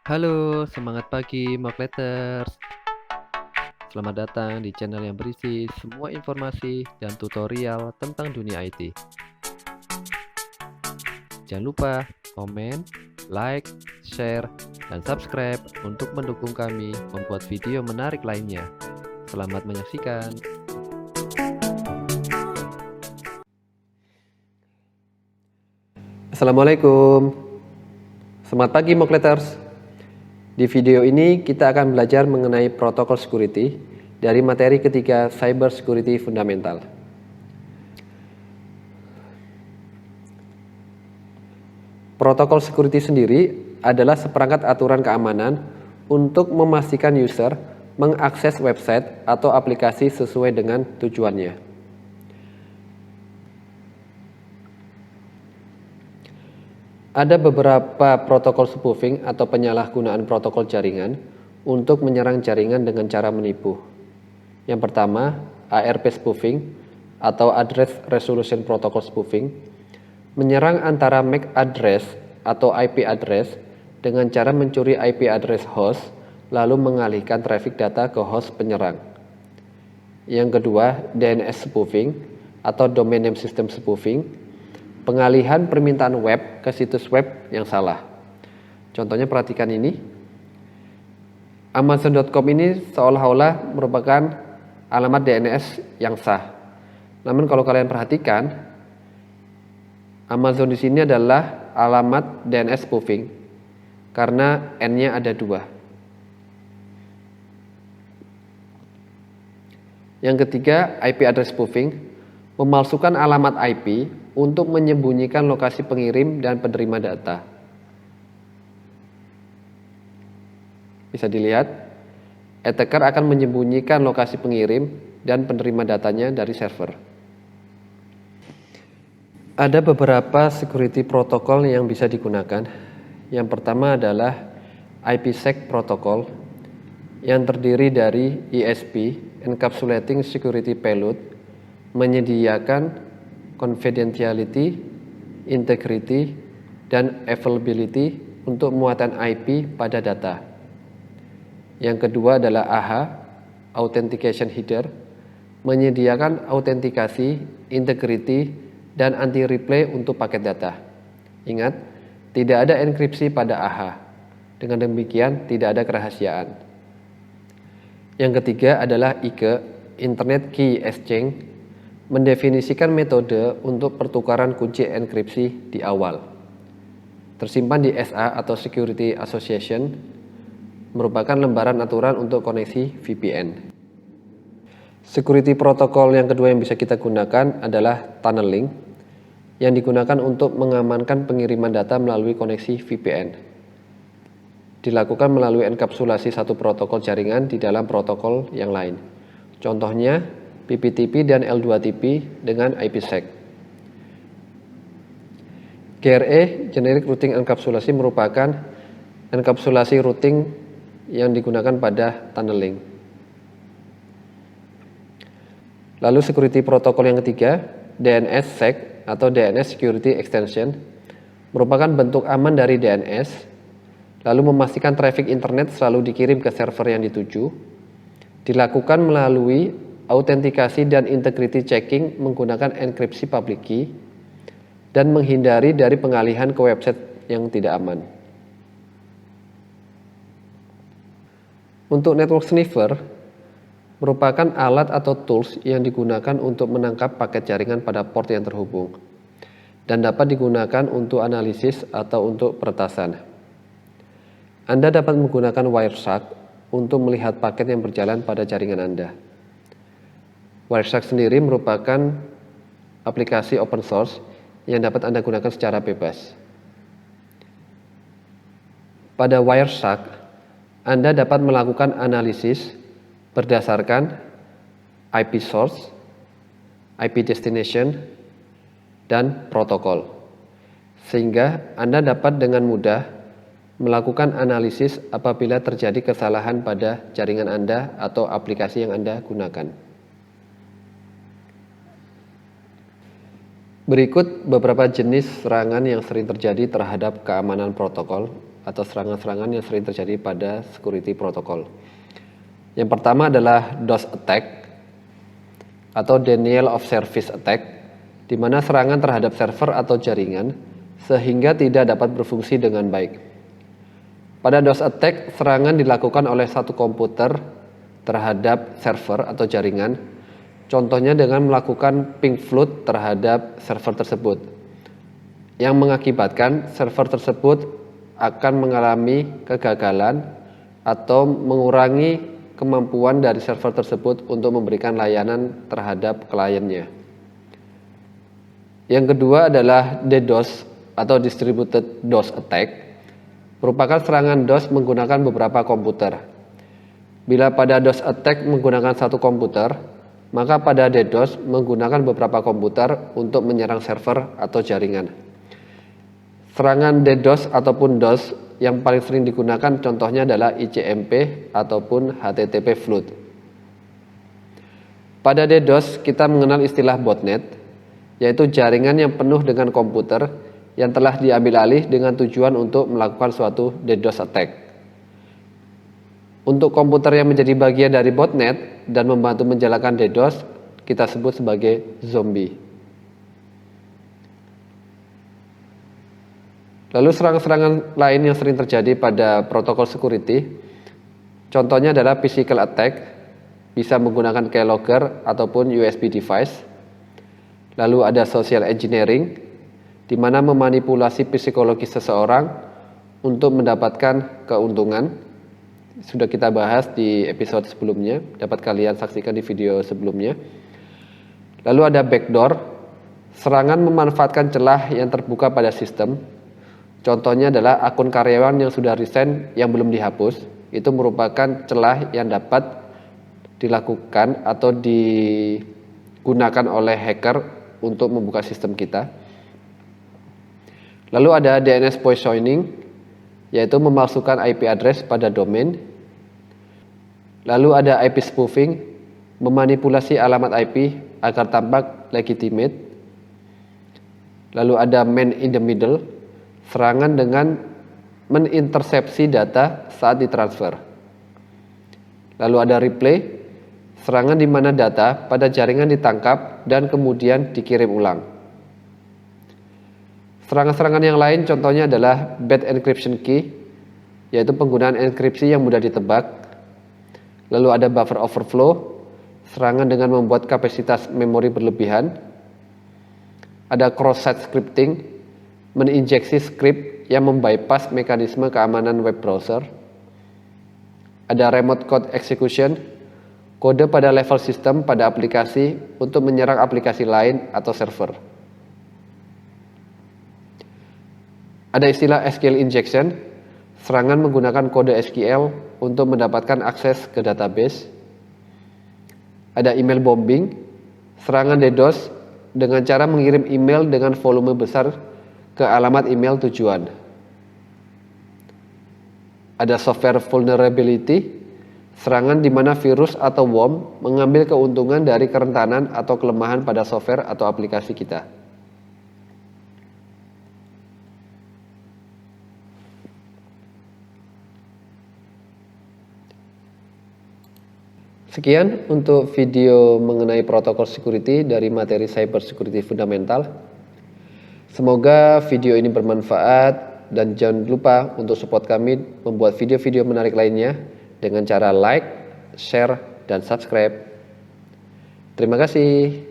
Halo, semangat pagi Mockletters. Selamat datang di channel yang berisi semua informasi dan tutorial tentang dunia IT. Jangan lupa komen, like, share, dan subscribe untuk mendukung kami membuat video menarik lainnya. Selamat menyaksikan. Assalamualaikum. Selamat pagi Mockletters. Di video ini kita akan belajar mengenai protokol security dari materi ketiga Cyber Security Fundamental. Protokol security sendiri adalah seperangkat aturan keamanan untuk memastikan user mengakses website atau aplikasi sesuai dengan tujuannya. Ada beberapa protokol spoofing atau penyalahgunaan protokol jaringan untuk menyerang jaringan dengan cara menipu. Yang pertama, ARP spoofing atau Address Resolution Protocol spoofing, menyerang antara MAC address atau IP address dengan cara mencuri IP address host lalu mengalihkan traffic data ke host penyerang. Yang kedua, DNS spoofing atau Domain Name System spoofing, pengalihan permintaan web ke situs web yang salah. Contohnya perhatikan ini. Amazon.com ini seolah-olah merupakan alamat DNS yang sah. Namun kalau kalian perhatikan, Amazon di sini adalah alamat DNS spoofing karena N-nya ada 2. Yang ketiga, IP address spoofing, memalsukan alamat IP untuk menyembunyikan lokasi pengirim dan penerima data. Bisa dilihat, attacker akan menyembunyikan lokasi pengirim dan penerima datanya dari server. Ada beberapa security protokol yang bisa digunakan. Yang pertama adalah IPsec protokol yang terdiri dari ESP, Encapsulating Security Payload, menyediakan confidentiality, integrity, dan availability untuk muatan IP pada data. Yang kedua adalah AHA, Authentication Header, menyediakan autentikasi, integrity, dan anti-replay untuk paket data. Ingat, tidak ada enkripsi pada AHA. Dengan demikian, tidak ada kerahasiaan. Yang ketiga adalah IKE, Internet Key Exchange, mendefinisikan metode untuk pertukaran kunci enkripsi di awal. Tersimpan di SA atau Security Association, merupakan lembaran aturan untuk koneksi VPN. Security protokol yang kedua yang bisa kita gunakan adalah tunneling, yang digunakan untuk mengamankan pengiriman data melalui koneksi VPN. Dilakukan melalui enkapsulasi satu protokol jaringan di dalam protokol yang lain. Contohnya, PPTP dan L2TP dengan IPsec. GRE, Generic Routing Encapsulation, merupakan enkapsulasi routing yang digunakan pada tunneling. Lalu security protokol yang ketiga, DNSSEC atau DNS Security Extension, merupakan bentuk aman dari DNS, lalu memastikan traffic internet selalu dikirim ke server yang dituju, dilakukan melalui autentikasi dan integrity checking menggunakan enkripsi public key, dan menghindari dari pengalihan ke website yang tidak aman. Untuk network sniffer, merupakan alat atau tools yang digunakan untuk menangkap paket jaringan pada port yang terhubung, dan dapat digunakan untuk analisis atau untuk peretasan. Anda dapat menggunakan Wireshark untuk melihat paket yang berjalan pada jaringan Anda. Wireshark sendiri merupakan aplikasi open source yang dapat Anda gunakan secara bebas. Pada Wireshark, Anda dapat melakukan analisis berdasarkan IP source, IP destination, dan protokol, sehingga Anda dapat dengan mudah melakukan analisis apabila terjadi kesalahan pada jaringan Anda atau aplikasi yang Anda gunakan. Berikut beberapa jenis serangan yang sering terjadi terhadap keamanan protokol atau serangan-serangan yang sering terjadi pada security protokol. Yang pertama adalah DOS attack atau denial of service attack, di mana serangan terhadap server atau jaringan sehingga tidak dapat berfungsi dengan baik. Pada DOS attack, serangan dilakukan oleh satu komputer terhadap server atau jaringan, contohnya dengan melakukan ping flood terhadap server tersebut, yang mengakibatkan server tersebut akan mengalami kegagalan atau mengurangi kemampuan dari server tersebut untuk memberikan layanan terhadap kliennya. Yang kedua adalah DDoS atau Distributed DOS Attack, merupakan serangan DOS menggunakan beberapa komputer. Bila pada DOS Attack menggunakan satu komputer, maka pada DDoS menggunakan beberapa komputer untuk menyerang server atau jaringan. Serangan DDoS ataupun DOS yang paling sering digunakan contohnya adalah ICMP ataupun HTTP flood. Pada DDoS kita mengenal istilah botnet, yaitu jaringan yang penuh dengan komputer yang telah diambil alih dengan tujuan untuk melakukan suatu DDoS attack. Untuk komputer yang menjadi bagian dari botnet dan membantu menjalankan DDoS, kita sebut sebagai zombie. Lalu serangan-serangan lain yang sering terjadi pada protokol security, contohnya adalah physical attack, bisa menggunakan keylogger ataupun USB device. Lalu ada social engineering, di mana memanipulasi psikologi seseorang untuk mendapatkan keuntungan. Sudah kita bahas di episode sebelumnya, dapat kalian saksikan di video sebelumnya. Lalu ada backdoor, serangan memanfaatkan celah yang terbuka pada sistem. Contohnya adalah akun karyawan yang sudah resign yang belum dihapus, itu merupakan celah yang dapat dilakukan atau digunakan oleh hacker untuk membuka sistem kita. Lalu ada DNS poisoning, yaitu memalsukan IP address pada domain. Lalu ada IP spoofing, memanipulasi alamat IP agar tampak legitimate. Lalu ada man in the middle, serangan dengan menintersepsi data saat ditransfer. Lalu ada replay, serangan di mana data pada jaringan ditangkap dan kemudian dikirim ulang. Serangan-serangan yang lain contohnya adalah bad encryption key, yaitu penggunaan enkripsi yang mudah ditebak. Lalu ada buffer overflow, serangan dengan membuat kapasitas memori berlebihan. Ada cross-site scripting, meninjeksi script yang membypass mekanisme keamanan web browser. Ada remote code execution, kode pada level sistem pada aplikasi untuk menyerang aplikasi lain atau server. Ada istilah SQL injection, serangan menggunakan kode SQL untuk mendapatkan akses ke database. Ada email bombing, serangan DDoS dengan cara mengirim email dengan volume besar ke alamat email tujuan. Ada software vulnerability, serangan di mana virus atau worm mengambil keuntungan dari kerentanan atau kelemahan pada software atau aplikasi kita. Sekian untuk video mengenai protokol security dari materi cyber security fundamental. Semoga video ini bermanfaat dan jangan lupa untuk support kami membuat video-video menarik lainnya dengan cara like, share, dan subscribe. Terima kasih.